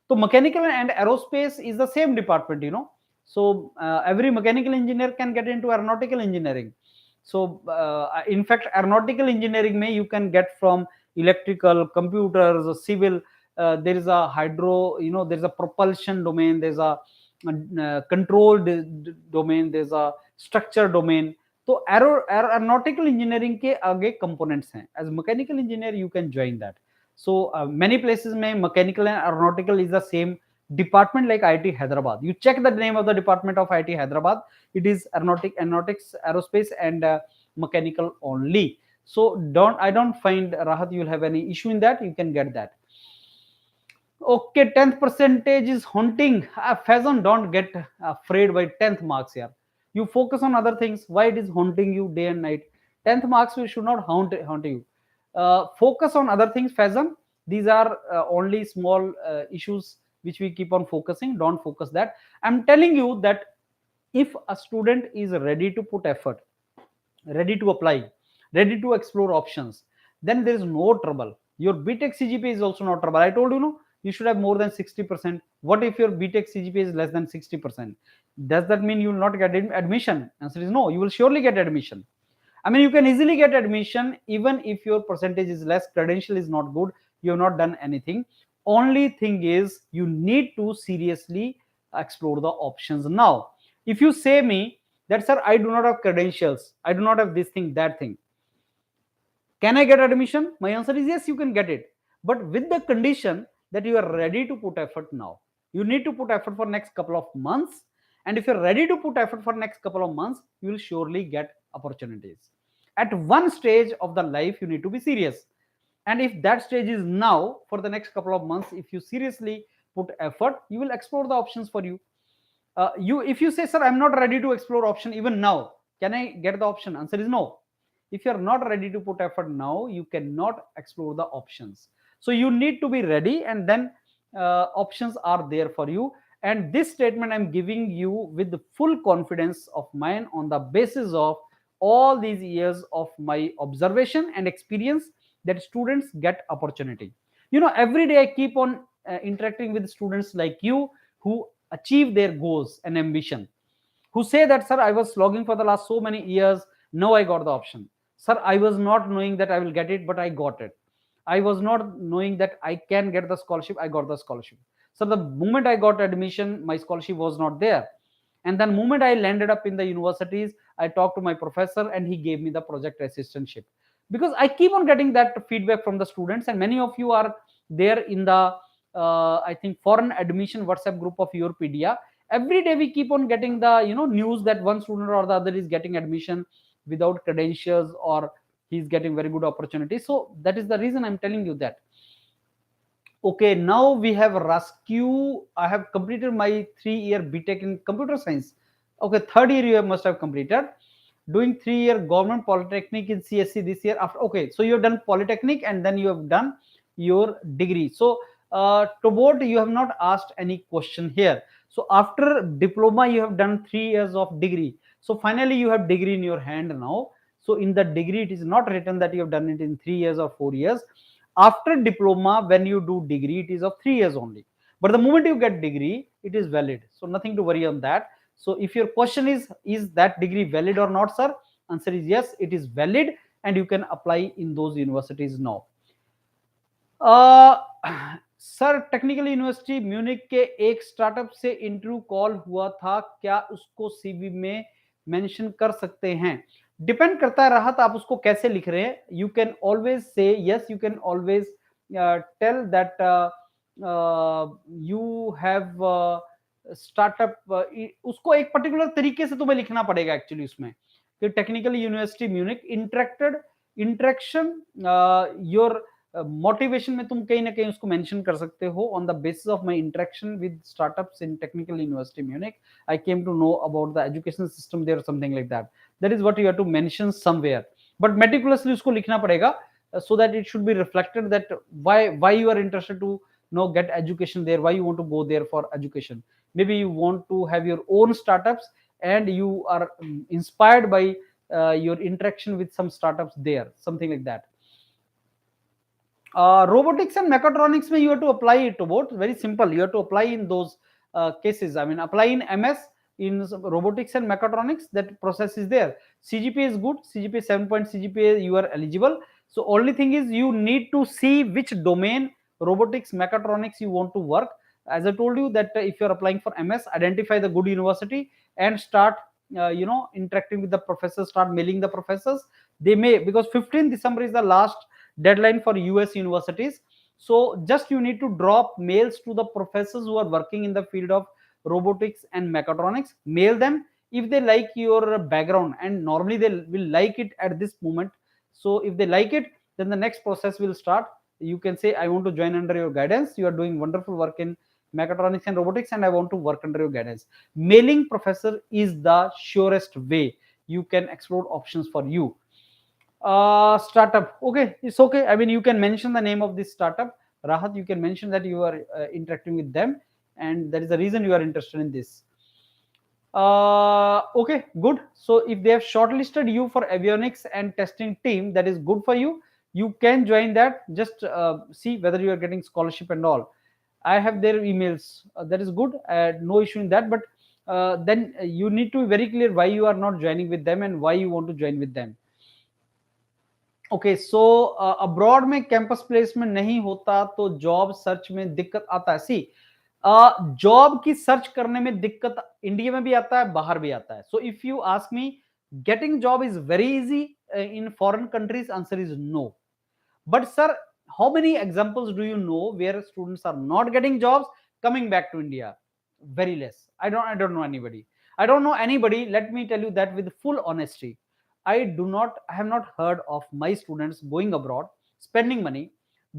So mechanical and aerospace is the same department, So every mechanical engineer can get into aeronautical engineering. So in fact, aeronautical engineering may you can get from electrical, computers, civil. There is a hydro, there is a propulsion domain. There's a control domain. There's a structure domain. तो aeronautical engineering के आगे components हैं. As mechanical engineer, you can join that. So many places में mechanical and aeronautical is the same department, like IIT Hyderabad. You check the name of the department of IIT Hyderabad. It is aeronautics, aerospace, and mechanical only. So I don't find, Rahat, you'll have any issue in that. You can get that. Okay, 10th percentage is haunting. Faison, don't get afraid by 10th marks here. You focus on other things. Why it is haunting you day and night? 10th marks should not haunt you. Focus on other things, Faison. These are only small issues which we keep on focusing. Don't focus that. I'm telling you that if a student is ready to put effort, ready to apply, ready to explore options, then there is no trouble. Your BTech CGPA is also not trouble. I told you, you should have more than 60%. What if your BTech CGPA is less than 60%? Does that mean you will not get admission? Answer is no, you will surely get admission. I mean, you can easily get admission even if your percentage is less, credential is not good, you have not done anything. Only thing is you need to seriously explore the options now. If you say me that, sir, I do not have credentials, I do not have this thing, that thing, can I get admission? My answer is yes, you can get it, but with the condition that you are ready to put effort now. You need to put effort for next couple of months, and if you're ready to put effort for next couple of months, you will surely get opportunities. At one stage of the life you need to be serious, and if that stage is now, for the next couple of months, if you seriously put effort, you will explore the options for you. You If you say, sir, I'm not ready to explore option even now, can I get the option? Answer is no. If you're not ready to put effort now, you cannot explore the options. So you need to be ready, and then options are there for you. And this statement I'm giving you with the full confidence of mine, on the basis of all these years of my observation and experience, that students get opportunity. Every day I keep on interacting with students like you, who achieve their goals and ambition, who say that, sir, I was slogging for the last so many years, now I got the option. Sir, I was not knowing that I will get it, but I got it. I was not knowing that I can get the scholarship, I got the scholarship. So the moment I got admission, my scholarship was not there. And then moment I landed up in the universities, I talked to my professor and he gave me the project assistantship. Because I keep on getting that feedback from the students, and many of you are there in the I think foreign admission WhatsApp group of Europedia. Every day we keep on getting the news that one student or the other is getting admission without credentials, or he's getting very good opportunity. So that is the reason I'm telling you that. Okay, now we have rescue. I have completed my 3-year BTech in computer science. Okay, third year you must have completed. Doing 3-year government polytechnic in CSC this year. After, okay, so you have done polytechnic and then you have done your degree. So to board, you have not asked any question here. So after diploma, you have done 3 years of degree. So finally, you have degree in your hand now. So in the degree, it is not written that you have done it in 3 years or 4 years. After diploma, when you do degree, it is of 3 years only. But the moment you get degree, it is valid. So nothing to worry on that. So if your question is that degree valid or not, sir? Answer is yes, it is valid, and you can apply in those universities now. Sir, technical university Munich के एक startup से interview call हुआ था, क्या उसको CV में mention कर सकते हैं? डिपेंड करता है राहत, आप उसको कैसे लिख रहे हैं. You can always say yes, you can always tell that you have startup. उसको एक पर्टिकुलर तरीके से तुम्हें लिखना पड़ेगा एक्चुअली उसमें, कि technical university Munich interaction your motivation में तुम कहीं ना कहीं उसको मेंशन कर सकते हो. On the basis of my interaction with startups in technical university Munich, I came to know about the education system there, something like that. That is what you have to mention somewhere, but meticulously उसको लिखना पड़ेगा, so that it should be reflected that why you are interested to get education there, why you want to go there for education. Maybe you want to have your own startups and you are inspired by your interaction with some startups there, something like that. Robotics and mechatronics, you have to apply it to both. Very simple, you have to apply in those cases. I mean, apply in MS in robotics and mechatronics, that process is there. CGPA is good, CGPA 7 point CGPA, you are eligible. So only thing is you need to see which domain, robotics, mechatronics, you want to work. As I told you that if you are applying for MS, identify the good university and start interacting with the professors, start mailing the professors. They may, because 15th December is the last deadline for US universities. So just you need to drop mails to the professors who are working in the field of robotics and mechatronics. Mail them if they like your background, and normally they will like it at this moment. So if they like it, then the next process will start. You can say, I want to join under your guidance, you are doing wonderful work in mechatronics and robotics, and I want to work under your guidance. Mailing professor is the surest way you can explore options for you. Startup, okay, it's okay. I mean, you can mention the name of this startup, Rahat. You can mention that you are interacting with them, and that is the reason you are interested in this. Okay, good. So if they have shortlisted you for avionics and testing team, that is good for you. You can join that. Just see whether you are getting scholarship and all. I have their emails. That is good. No issue in that. But then you need to be very clear why you are not joining with them and why you want to join with them. Okay, so abroad में campus placement नहीं होता तो job search में दिक्कत आता है. सी, job की search करने में दिक्कत इंडिया में भी आता है, बाहर भी आता है. So if you ask me, getting job is very easy in foreign countries, answer is no. But sir, how many examples do you know where students are not getting jobs coming back to India? Very less. I don't know anybody. I don't know anybody. Let me tell you that with full honesty. I have not heard of my students going abroad, spending money,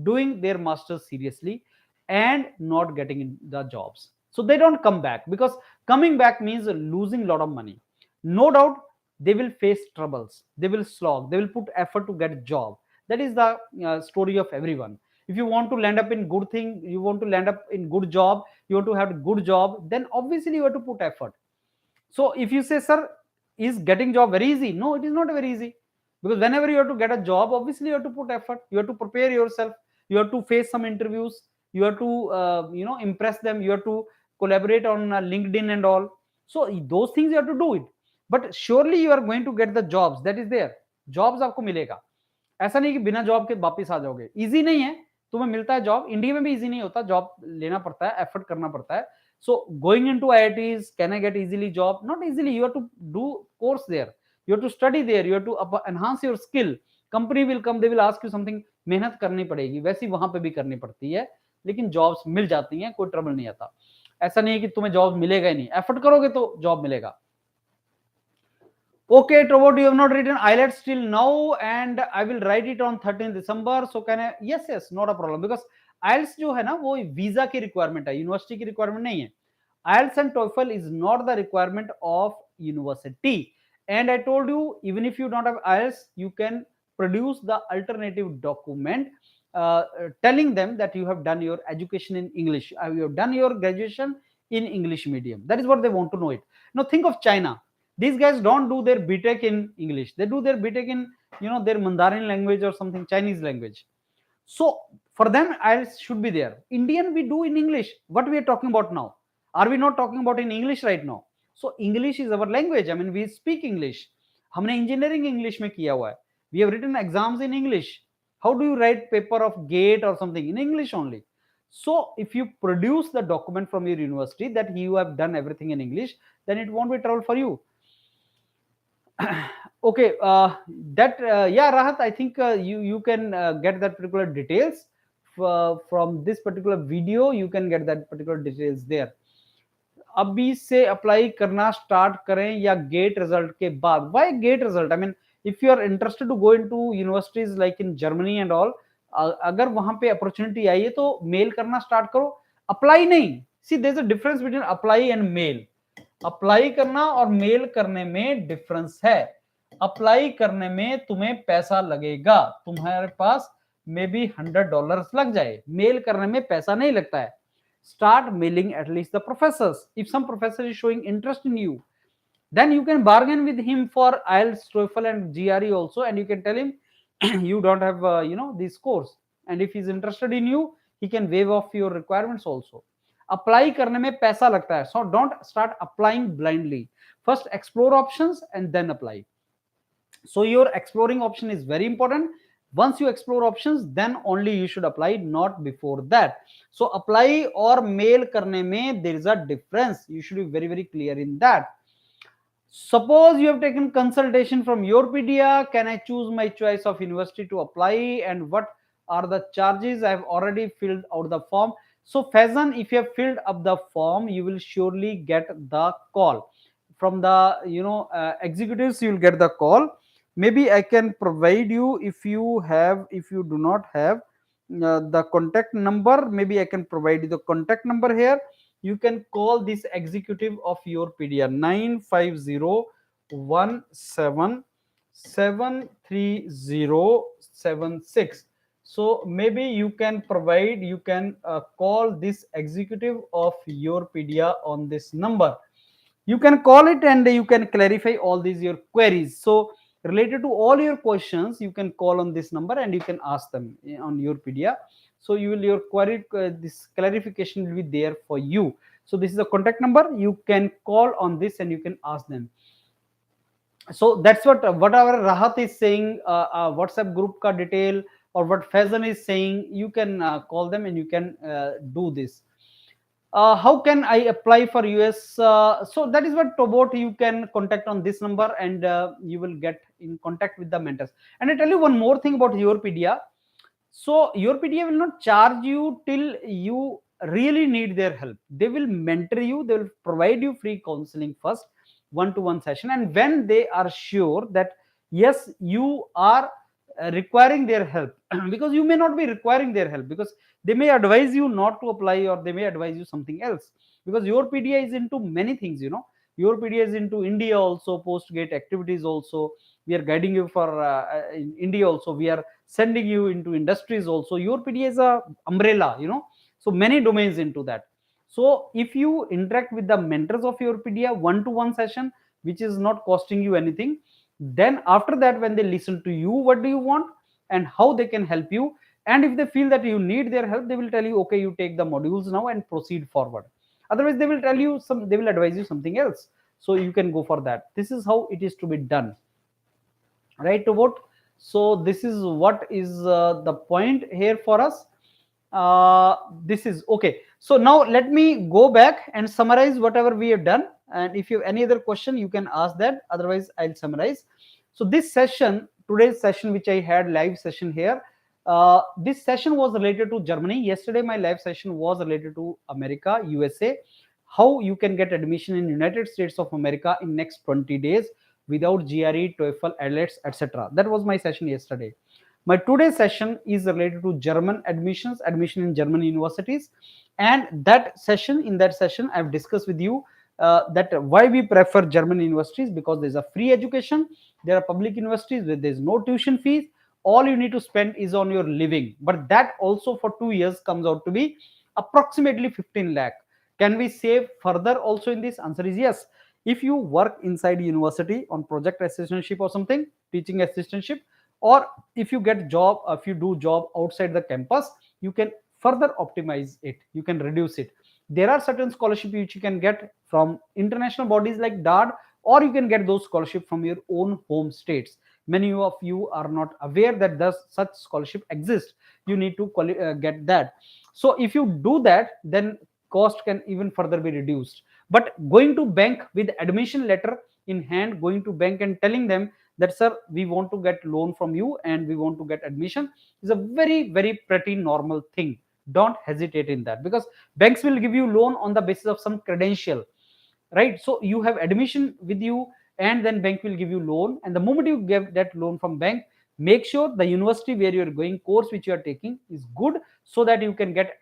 doing their masters seriously, and not getting in the jobs. So they don't come back, because coming back means losing a lot of money. No doubt they will face troubles, they will slog, they will put effort to get a job. That is the story of everyone. If you want to land up in good thing, you want to land up in good job, you want to have a good job, then obviously you have to put effort. So if you say, sir, is getting job very easy? No, it is not very easy, because whenever you have to get a job, obviously you have to put effort, you have to prepare yourself, you have to face some interviews, you have to impress them, you have to collaborate on LinkedIn and all. So those things you have to do it. But surely you are going to get the jobs, that is there. Jobs आपको मिलेगा, ऐसा नहीं कि बिना job के वापस आ जाओगे. Easy नहीं है, तुम्हें मिलता है जॉब. इंडिया में भी इजी नहीं होता, जॉब लेना पड़ता है, एफर्ट करना पड़ता है. So going into IITs, can I get easily job? Not easily. You have to do course there, you have to study there, you have to enhance your skill. Company will come, they will ask you something, मेहनत करनी पड़ेगी. वैसी वहां पे भी करनी पड़ती है, लेकिन जॉब्स मिल जाती हैं, कोई ट्रबल नहीं आता. ऐसा नहीं है कि तुम्हें जॉब मिलेगा ही नहीं, एफर्ट करोगे तो जॉब मिलेगा. Okay, Trevor, you have not written IELTS till now, and I will write it on 13th December. So can I? Yes, yes, not a problem, because IELTS जो है ना वो वीजा की रिक्वायरमेंट है, university की requirement नहीं है. IELTS and TOEFL is not the requirement of university. And I told you, even if you don't have IELTS, you can produce the alternative document telling them that you have done your education in English, you have done your graduation in English medium. That is what they want to know it. Now think of China. These guys don't do their BTech in English, they do their BTech in their Mandarin language or something, Chinese language. So for them IELTS should be there. Indian we do in English. What we are talking about now, are we not talking about in English right now? So English is our language. I mean, we speak English. हमने engineering English में किया हुआ है. We have written exams in English. How do you write paper of GATE or something? In English only. So if you produce the document from your university that you have done everything in English, then it won't be trouble for you. Okay, yeah, Rahat, I think you can get that particular details from this particular video. You can get that particular details there. अभी से apply करना start करें या gate result के बाद? Why GATE result? I mean if you are interested to go into universities like in Germany and all, अगर वहां पे अपॉर्चुनिटी आई है तो मेल करना स्टार्ट करो, अप्लाई नहीं. See there is a difference between apply and mail. Apply करना और मेल करने में डिफरेंस है. अप्लाई करने में तुम्हें पैसा लगेगा, तुम्हारे पास मे बी $100 लग जाए. मेल करने में पैसा नहीं लगता है. Start mailing at least the professors. If some professor is showing interest in you, then you can bargain with him for IELTS, TOEFL and GRE also, and you can tell him you don't have this course, and if he's interested in you, he can waive off your requirements also. Apply करने में पैसा लगता है, so don't start applying blindly. First explore options and then apply. So your exploring option is very important. Once you explore options, then only you should apply, not before that. So apply or mail करने में there is a difference. You should be very, very clear in that. Suppose you have taken consultation from Europedia. Can I choose my choice of university to apply, and what are the charges? I have already filled out the form. So Faizan, if you have filled up the form, you will surely get the call from the executives. You will get the call. Maybe I can provide you, if you do not have the contact number, maybe I can provide you the contact number here. You can call this executive of Europedia, 950173076. So maybe you can call this executive of Europedia on this number. You can call it and you can clarify all these your queries. So related to all your questions, you can call on this number and you can ask them on Europedia. So your query, this clarification will be there for you. So this is a contact number. You can call on this and you can ask them. So that's what our Rahat is saying, WhatsApp group ka detail, or what Faizan is saying. You can call them and you can do this. How can I apply for US? So that is what Tobot, you can contact on this number and you will get in contact with the mentors. And I tell you one more thing about Europedia. So Europedia will not charge you till you really need their help. They will mentor you, they will provide you free counseling first, one-to-one session, and when they are sure that Yes, you are requiring their help because you may not be requiring their help, because they may advise you not to apply, or they may advise you something else, because your PDI is into many things, your PDI is into India also, post gate activities also. We are guiding you for in India also. We are sending you into industries also. Your PDI is a umbrella, so many domains into that. So if you interact with the mentors of your PDI one-to-one session, which is not costing you anything, then after that, when they listen to you, what do you want and how they can help you, and if they feel that you need their help, they will tell you, okay, you take the modules now and proceed forward. Otherwise, they will tell you they will advise you something else, so you can go for that. This is how it is to be done, right, to vote. So this is what is the point here for us. This is okay. So now let me go back and summarize whatever we have done, and if you have any other question, you can ask that. Otherwise, I'll summarize. So this session, today's session, which I had live session here, this session was related to Germany. Yesterday my live session was related to America, USA, how you can get admission in United States of America in next 20 days without GRE, TOEFL, IELTS, etc. That was my session yesterday. My today's session is related to German admissions, admission in German universities, and in that session, I've discussed with you that why we prefer German universities, because there's a free education. There are public universities where there's no tuition fees. All you need to spend is on your living, but that also for 2 years comes out to be approximately 15 lakh. Can we save further also in this? Answer is yes. If you work inside university on project assistantship or something, teaching assistantship, or if you get job, if you do job outside the campus, you can further optimize it, you can reduce it. There are certain scholarship which you can get from international bodies like DAD, or you can get those scholarship from your own home states. Many of you are not aware that such scholarship exists. You need to get that. So if you do that, then cost can even further be reduced. But going to bank with admission letter in hand, going to bank and telling them that, sir, we want to get loan from you and we want to get admission, is a very, very pretty normal thing. Don't hesitate in that, because banks will give you loan on the basis of some credential, right? So you have admission with you, and then bank will give you loan, and the moment you get that loan from bank, make sure the university where you are going, course which you are taking is good, so that you can get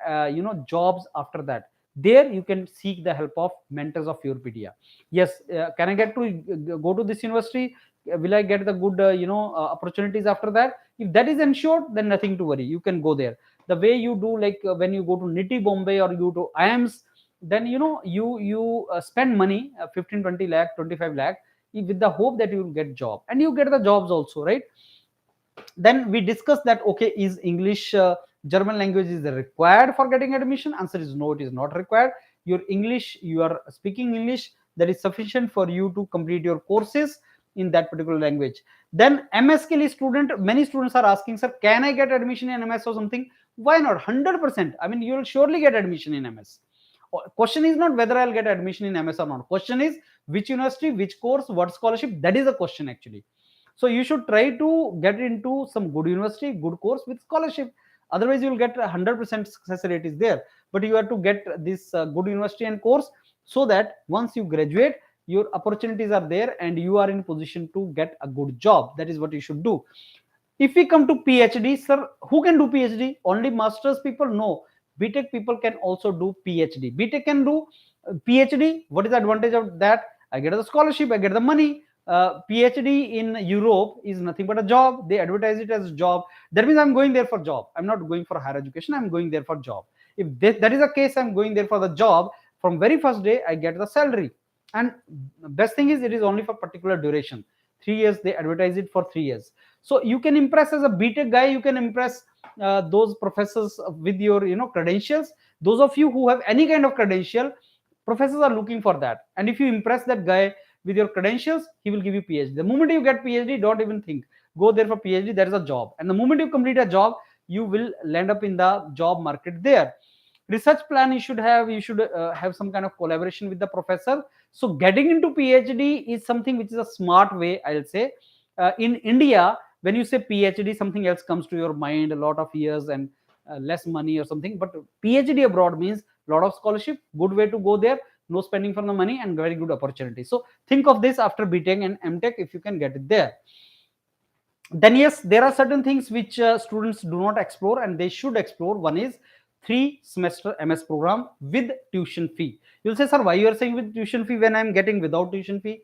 jobs after that. There you can seek the help of mentors of your PDA. Yes, can I get to go to this university? Will I get the good opportunities after that? If that is ensured, then nothing to worry, you can go there. The way you do, like when you go to Niti Bombay or you to IIMS, then you spend money, 15, 20 lakh, 25 lakh, with the hope that you will get job, and you get the jobs also, right? Then we discussed that, okay, is English, German language is required for getting admission? Answer is no, it is not required. Your English, you are speaking English, that is sufficient for you to complete your courses in that particular language. Then MS ke liye student, many students are asking, sir, can I get admission in MS or something? Why not? 100%. I mean, you will surely get admission in MS. Question is not whether I'll get admission in MS or not. Question is which university, which course, what scholarship. That is a question actually. So you should try to get into some good university, good course with scholarship. Otherwise, you will get 100% success rate is there. But you have to get this good university and course, so that once you graduate, your opportunities are there and you are in position to get a good job. That is what you should do. If we come to PhD, sir, who can do PhD? Only masters people? No. BTech people can also do PhD. BTech can do PhD. What is the advantage of that? I get the scholarship, I get the money. PhD in Europe is nothing but a job. They advertise it as a job. That means I'm going there for job. I'm not going for higher education. I'm going there for job. If that is the case, I'm going there for the job. From very first day, I get the salary. And best thing is, it is only for particular duration. 3 years, they advertise it for 3 years. So you can impress as a BTech guy. You can impress those professors with your credentials. Those of you who have any kind of credential, professors are looking for that. And if you impress that guy with your credentials, he will give you PhD. The moment you get PhD, don't even think, go there for PhD. There is a job, and the moment you complete a job, you will land up in the job market there. Research plan you should have. You should have some kind of collaboration with the professor. So getting into PhD is something which is a smart way, I'll say. In India, when you say PhD, something else comes to your mind, a lot of years and less money or something. But PhD abroad means a lot of scholarship, good way to go there, no spending for the money, and very good opportunity. So think of this after BTech and MTech if you can get it there. Then yes, there are certain things which students do not explore and they should explore. One is 3 semester MS program with tuition fee. You'll say, sir, why you are saying with tuition fee when I'm getting without tuition fee?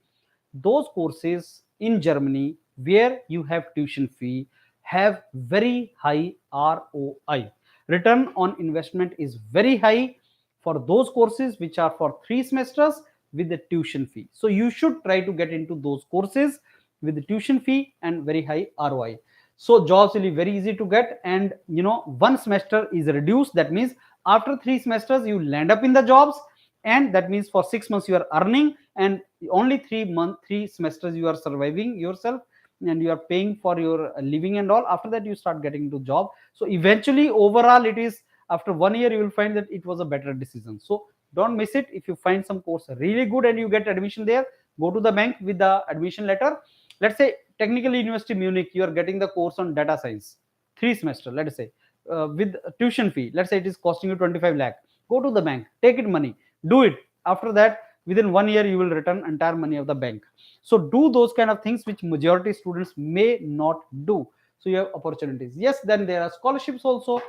Those courses in Germany where you have tuition fee have very high ROI. Return on investment is very high for those courses which are for 3 semesters with the tuition fee. So you should try to get into those courses with the tuition fee and very high ROI. So jobs will be very easy to get, and 1 semester is reduced. That means after 3 semesters you land up in the jobs, and that means for 6 months you are earning, and only 3 semesters you are surviving yourself and you are paying for your living and all. After that you start getting into job. So eventually overall it is, after 1 year you will find that it was a better decision. So don't miss it. If you find some course really good and you get admission there, go to the bank with the admission letter. Let's say technical university Munich, you are getting the course on data science, 3 semester, let us say, with tuition fee, let's say it is costing you 25 lakh. Go to the bank, take it money, do it. After that, within 1 year you will return entire money of the bank. So do those kind of things which majority students may not do. So you have opportunities. Yes, then there are scholarships also.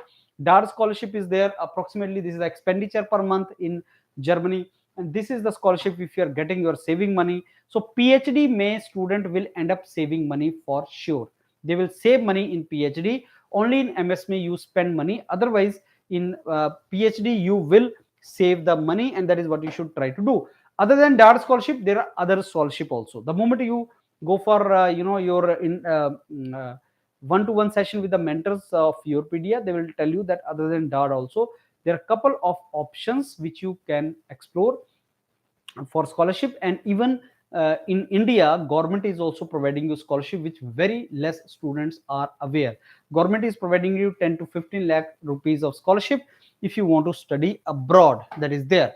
DAR scholarship is there. Approximately this is the expenditure per month in Germany, and this is the scholarship if you are getting, your saving money. So PhD may student will end up saving money for sure. They will save money in PhD. Only in MS may you spend money. Otherwise, in PhD you will save the money, and that is what you should try to do. Other than DAR scholarship, there are other scholarship also. The moment you go for your in one-to-one session with the mentors of your PDA, they will tell you that other than DAR also there are a couple of options which you can explore for scholarship. And even in India, government is also providing you scholarship which very less students are aware. Government is providing you 10 to 15 lakh rupees of scholarship if you want to study abroad. That is there.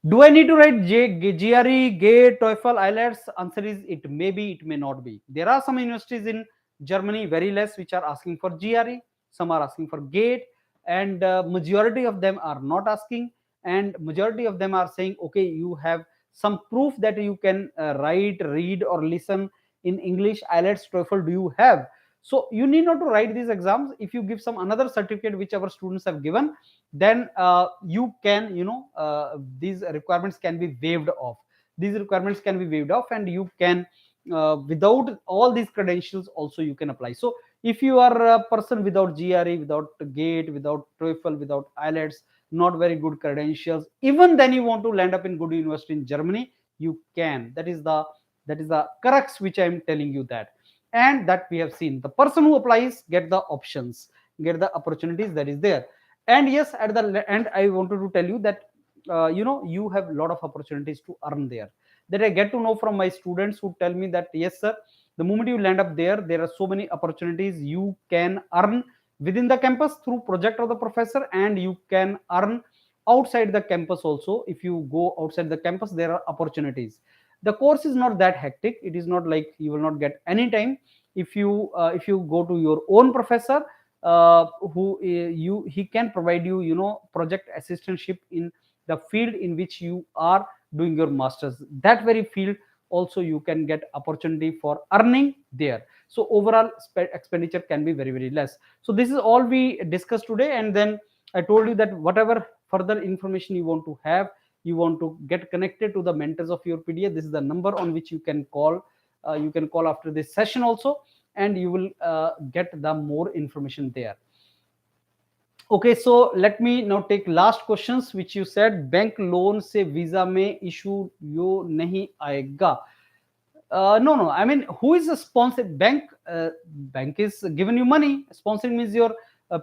Do I need to write GRE, GATE, TOEFL, IELTS? Answer is it may be, it may not be. There are some universities in Germany, very less, which are asking for GRE. Some are asking for GATE, and majority of them are not asking. And majority of them are saying, okay, you have some proof that you can write, read, or listen in English, IELTS, TOEFL. Do you have? So you need not to write these exams. If you give some another certificate which our students have given, then you can, these requirements can be waived off. These requirements can be waived off, and you can, without all these credentials also you can apply. So if you are a person without GRE, without GATE, without TOEFL, without IELTS, not very good credentials, even then you want to land up in good university in Germany, you can. That is the crux which I am telling you, that. And that we have seen, the person who applies get the options, get the opportunities that is there. And yes, at the end I wanted to tell you that you have a lot of opportunities to earn there. That I get to know from my students who tell me that yes sir, the moment you land up there, there are so many opportunities you can earn within the campus through project of the professor, and you can earn outside the campus also. If you go outside the campus, there are opportunities. The course is not that hectic. It is not like you will not get any time. If you go to your own professor, who you he can provide you, project assistantship in the field in which you are doing your masters. That very field also you can get opportunity for earning there. So overall expenditure can be very very less. So this is all we discussed today. And then I told you that whatever further information you want to have, you want to get connected to the mentors of your PDA, this is the number on which you can call. You can call after this session also, and you will get the more information there. Okay, so let me now take last questions which you said. Bank loan से visa में issue यो नहीं आएगा. No. I mean, who is a sponsor? Bank is giving you money. Sponsoring means your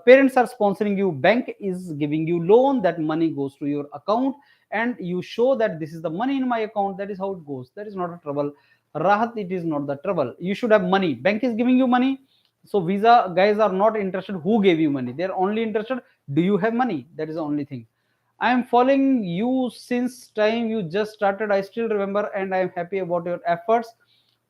parents are sponsoring you. Bank is giving you loan. That money goes to your account, and you show that this is the money in my account. That is how it goes. That is not a trouble. Rahat, it is not the trouble. You should have money. Bank is giving you money. So visa guys are not interested who gave you money. They're only interested, do you have money? That is the only thing. I am following you since time you just started. I still remember, and I am happy about your efforts.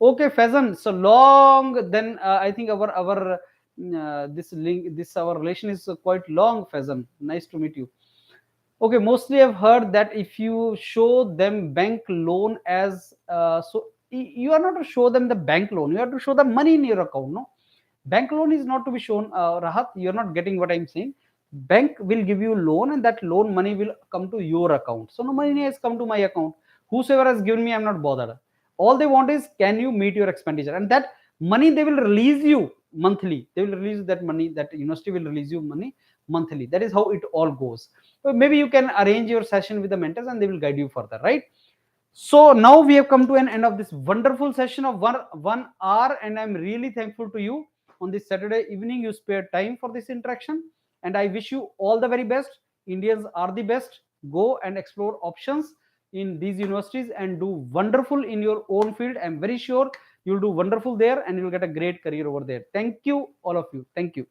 Okay, Faizan. So long. Then I think our this link, this our relation is quite long. Faizan, nice to meet you. Okay, mostly I've heard that if you show them bank loan as so you are not to show them the bank loan, you have to show the money in your account. No, bank loan is not to be shown. Rahat, you're not getting what I'm saying. Bank will give you loan, and that loan money will come to your account. So no money has come to my account. Whosoever has given me, I'm not bothered. All they want is, can you meet your expenditure? And that money they will release you monthly. They will release that money. That university will release you money monthly. That is how it all goes. So maybe you can arrange your session with the mentors, and they will guide you further, right? So now we have come to an end of this wonderful session of one hour, and I'm really thankful to you. On this Saturday evening, you spared time for this interaction, and I wish you all the very best. Indians are the best. Go and explore options in these universities and do wonderful in your own field. I'm very sure you'll do wonderful there, and you'll get a great career over there. Thank you, all of you. Thank you.